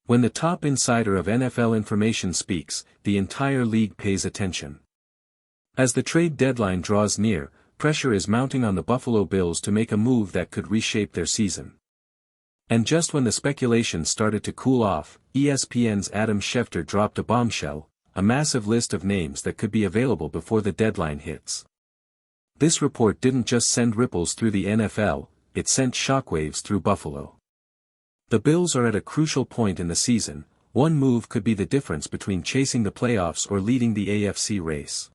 When the top insider of NFL information speaks, the entire league pays attention. As the trade deadline draws near, pressure is mounting on the Buffalo Bills to make a move that could reshape their season. And just when the speculation started to cool off, ESPN's Adam Schefter dropped a bombshell, a massive list of names that could be available before the deadline hits. This report didn't just send ripples through the NFL, it sent shockwaves through Buffalo. The Bills are at a crucial point in the season. One move could be the difference between chasing the playoffs or leading the AFC race.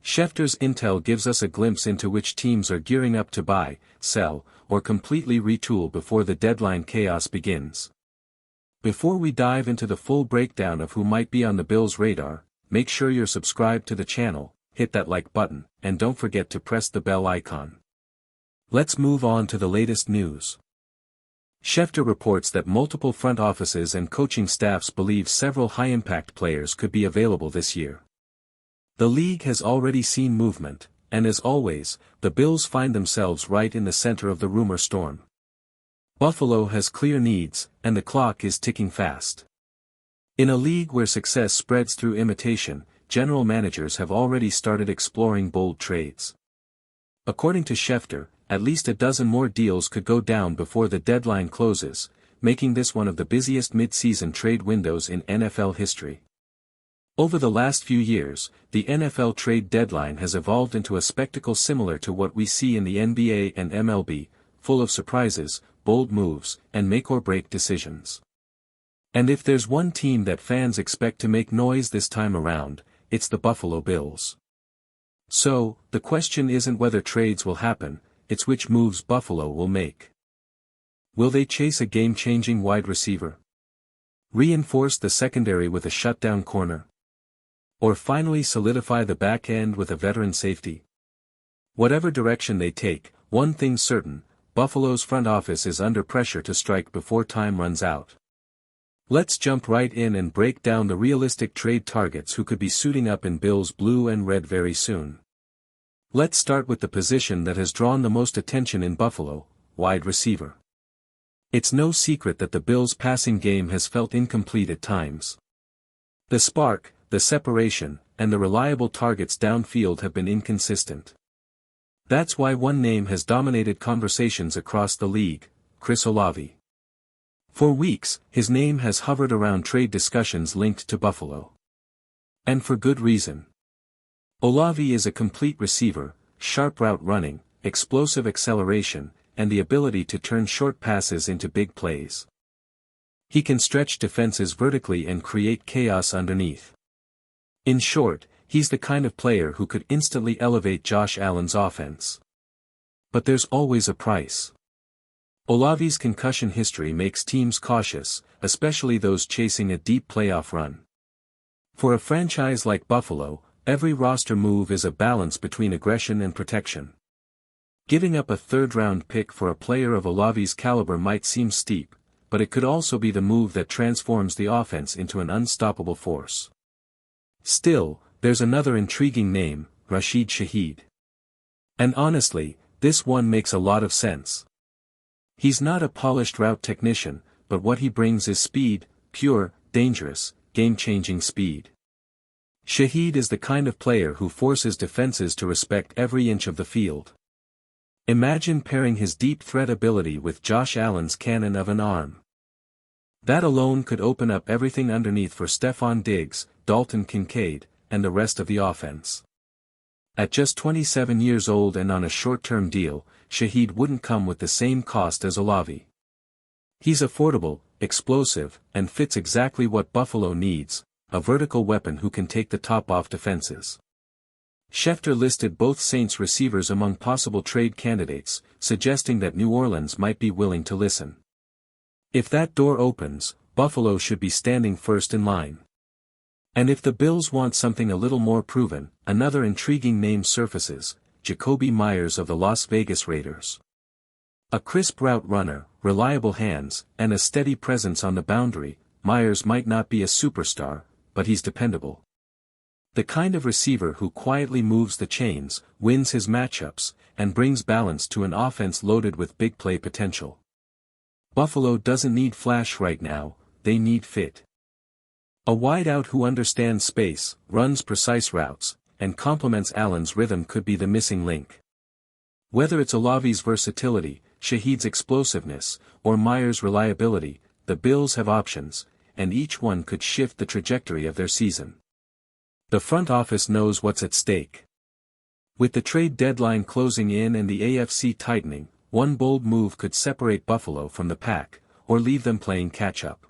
Schefter's intel gives us a glimpse into which teams are gearing up to buy, sell, or completely retool before the deadline chaos begins. Before we dive into the full breakdown of who might be on the Bills' radar, make sure you're subscribed to the channel, hit that like button, and don't forget to press the bell icon. Let's move on to the latest news. Schefter reports that multiple front offices and coaching staffs believe several high-impact players could be available this year. The league has already seen movement, and as always, the Bills find themselves right in the center of the rumor storm. Buffalo has clear needs, and the clock is ticking fast. In a league where success spreads through imitation, general managers have already started exploring bold trades. According to Schefter, at least a dozen more deals could go down before the deadline closes, making this one of the busiest mid-season trade windows in NFL history. Over the last few years, the NFL trade deadline has evolved into a spectacle similar to what we see in the NBA and MLB, full of surprises, bold moves, and make-or-break decisions. And if there's one team that fans expect to make noise this time around, it's the Buffalo Bills. So, the question isn't whether trades will happen, it's which moves Buffalo will make. Will they chase a game-changing wide receiver? Reinforce the secondary with a shutdown corner? Or finally solidify the back end with a veteran safety? Whatever direction they take, one thing's certain, Buffalo's front office is under pressure to strike before time runs out. Let's jump right in and break down the realistic trade targets who could be suiting up in Bills blue and red very soon. Let's start with the position that has drawn the most attention in Buffalo, wide receiver. It's no secret that the Bills' passing game has felt incomplete at times. The spark, the separation, and the reliable targets downfield have been inconsistent. That's why one name has dominated conversations across the league, Chris Olave. For weeks, his name has hovered around trade discussions linked to Buffalo. And for good reason. Olave is a complete receiver, sharp route running, explosive acceleration, and the ability to turn short passes into big plays. He can stretch defenses vertically and create chaos underneath. In short, he's the kind of player who could instantly elevate Josh Allen's offense. But there's always a price. Olave's concussion history makes teams cautious, especially those chasing a deep playoff run. For a franchise like Buffalo, every roster move is a balance between aggression and protection. Giving up a third-round pick for a player of Olave's caliber might seem steep, but it could also be the move that transforms the offense into an unstoppable force. Still, there's another intriguing name, Rashid Shaheed. And honestly, this one makes a lot of sense. He's not a polished route technician, but what he brings is speed, pure, dangerous, game-changing speed. Shaheed is the kind of player who forces defenses to respect every inch of the field. Imagine pairing his deep threat ability with Josh Allen's cannon of an arm. That alone could open up everything underneath for Stephon Diggs, Dalton Kincaid, and the rest of the offense. At just 27 years old and on a short-term deal, Shaheed wouldn't come with the same cost as Olave. He's affordable, explosive, and fits exactly what Buffalo needs, a vertical weapon who can take the top off defenses. Schefter listed both Saints receivers among possible trade candidates, suggesting that New Orleans might be willing to listen. If that door opens, Buffalo should be standing first in line. And if the Bills want something a little more proven, another intriguing name surfaces, Jakobi Meyers of the Las Vegas Raiders. A crisp route runner, reliable hands, and a steady presence on the boundary, Meyers might not be a superstar, but he's dependable. The kind of receiver who quietly moves the chains, wins his matchups, and brings balance to an offense loaded with big play potential. Buffalo doesn't need flash right now, they need fit. A wideout who understands space, runs precise routes, and complements Allen's rhythm could be the missing link. Whether it's Olave's versatility, Shaheed's explosiveness, or Myers' reliability, the Bills have options, and each one could shift the trajectory of their season. The front office knows what's at stake. With the trade deadline closing in and the AFC tightening, one bold move could separate Buffalo from the pack, or leave them playing catch-up.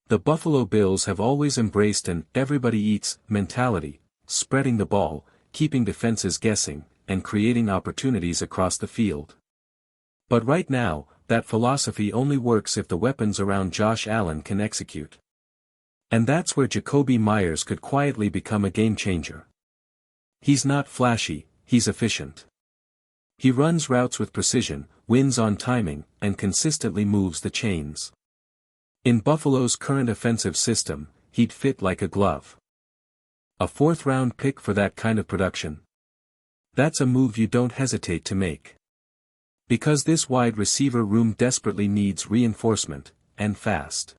The Buffalo Bills have always embraced an everybody-eats mentality, spreading the ball, keeping defenses guessing, and creating opportunities across the field. But right now, that philosophy only works if the weapons around Josh Allen can execute. And that's where Jakobi Meyers could quietly become a game-changer. He's not flashy, he's efficient. He runs routes with precision, wins on timing, and consistently moves the chains. In Buffalo's current offensive system, he'd fit like a glove. A fourth-round pick for that kind of production? That's a move you don't hesitate to make. Because this wide receiver room desperately needs reinforcement, and fast.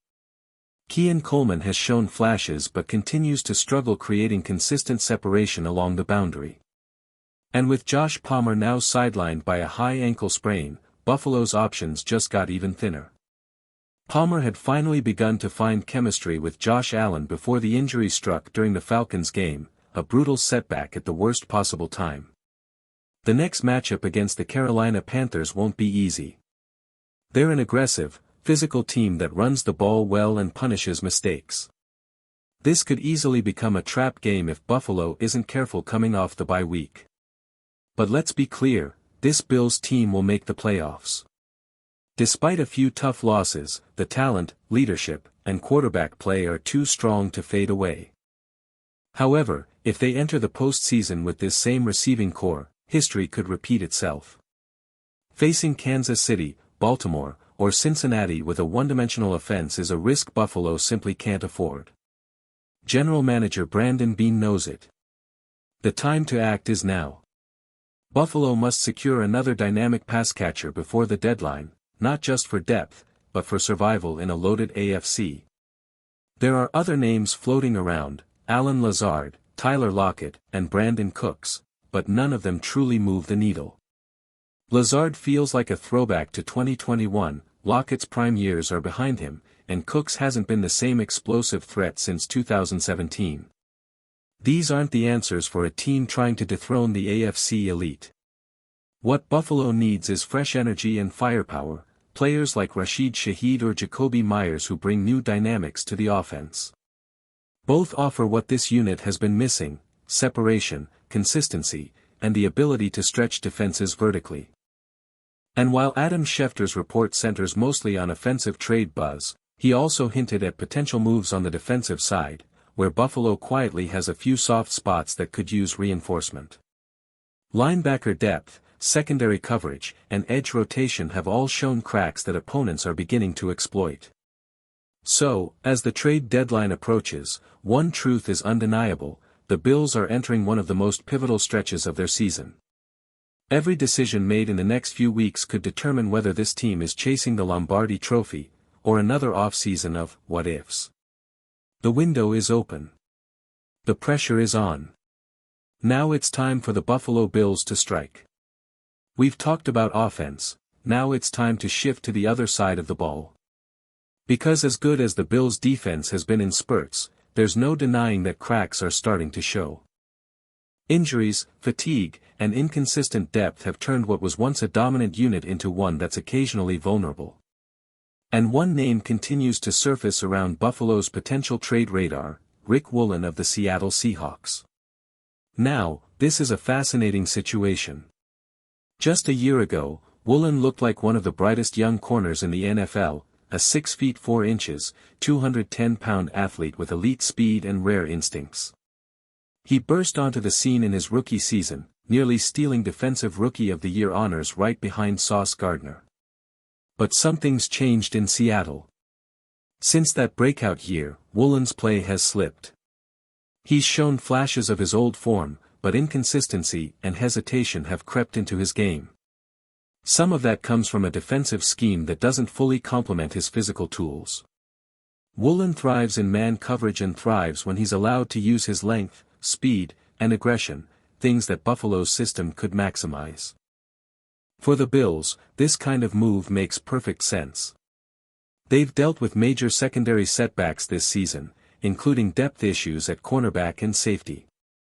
Keon Coleman has shown flashes but continues to struggle creating consistent separation along the boundary. And with Josh Palmer now sidelined by a high ankle sprain, Buffalo's options just got even thinner. Palmer had finally begun to find chemistry with Josh Allen before the injury struck during the Falcons game, a brutal setback at the worst possible time. The next matchup against the Carolina Panthers won't be easy. They're an aggressive, physical team that runs the ball well and punishes mistakes. This could easily become a trap game if Buffalo isn't careful coming off the bye week. But let's be clear, this Bills team will make the playoffs. Despite a few tough losses, the talent, leadership, and quarterback play are too strong to fade away. However, if they enter the postseason with this same receiving core, history could repeat itself. Facing Kansas City, Baltimore, or Cincinnati with a one-dimensional offense is a risk Buffalo simply can't afford. General Manager Brandon Beane knows it. The time to act is now. Buffalo must secure another dynamic pass catcher before the deadline, not just for depth, but for survival in a loaded AFC. There are other names floating around, Allen Lazard, Tyler Lockett, and Brandon Cooks, but none of them truly move the needle. Lazard feels like a throwback to 2021, Lockett's prime years are behind him, and Cooks hasn't been the same explosive threat since 2017. These aren't the answers for a team trying to dethrone the AFC elite. What Buffalo needs is fresh energy and firepower, players like Rashid Shaheed or Jakobi Meyers who bring new dynamics to the offense. Both offer what this unit has been missing: separation, consistency, and the ability to stretch defenses vertically. And while Adam Schefter's report centers mostly on offensive trade buzz, he also hinted at potential moves on the defensive side, where Buffalo quietly has a few soft spots that could use reinforcement. Linebacker depth, secondary coverage, and edge rotation have all shown cracks that opponents are beginning to exploit. So, as the trade deadline approaches, one truth is undeniable: the Bills are entering one of the most pivotal stretches of their season. Every decision made in the next few weeks could determine whether this team is chasing the Lombardi Trophy, or another off-season of what-ifs. The window is open. The pressure is on. Now it's time for the Buffalo Bills to strike. We've talked about offense, now it's time to shift to the other side of the ball. Because as good as the Bills' defense has been in spurts, there's no denying that cracks are starting to show. Injuries, fatigue, and inconsistent depth have turned what was once a dominant unit into one that's occasionally vulnerable. And one name continues to surface around Buffalo's potential trade radar: Rick Woolen of the Seattle Seahawks. Now, this is a fascinating situation. Just a year ago, Woolen looked like one of the brightest young corners in the NFL, a 6 feet 4 inches, 210-pound athlete with elite speed and rare instincts. He burst onto the scene in his rookie season, nearly stealing Defensive Rookie of the Year honors right behind Sauce Gardner. But something's changed in Seattle. Since that breakout year, Woolen's play has slipped. He's shown flashes of his old form, but inconsistency and hesitation have crept into his game. Some of that comes from a defensive scheme that doesn't fully complement his physical tools. Woolen thrives in man coverage and thrives when he's allowed to use his length, speed, and aggression, things that Buffalo's system could maximize. For the Bills, this kind of move makes perfect sense. They've dealt with major secondary setbacks this season, including depth issues at cornerback and safety.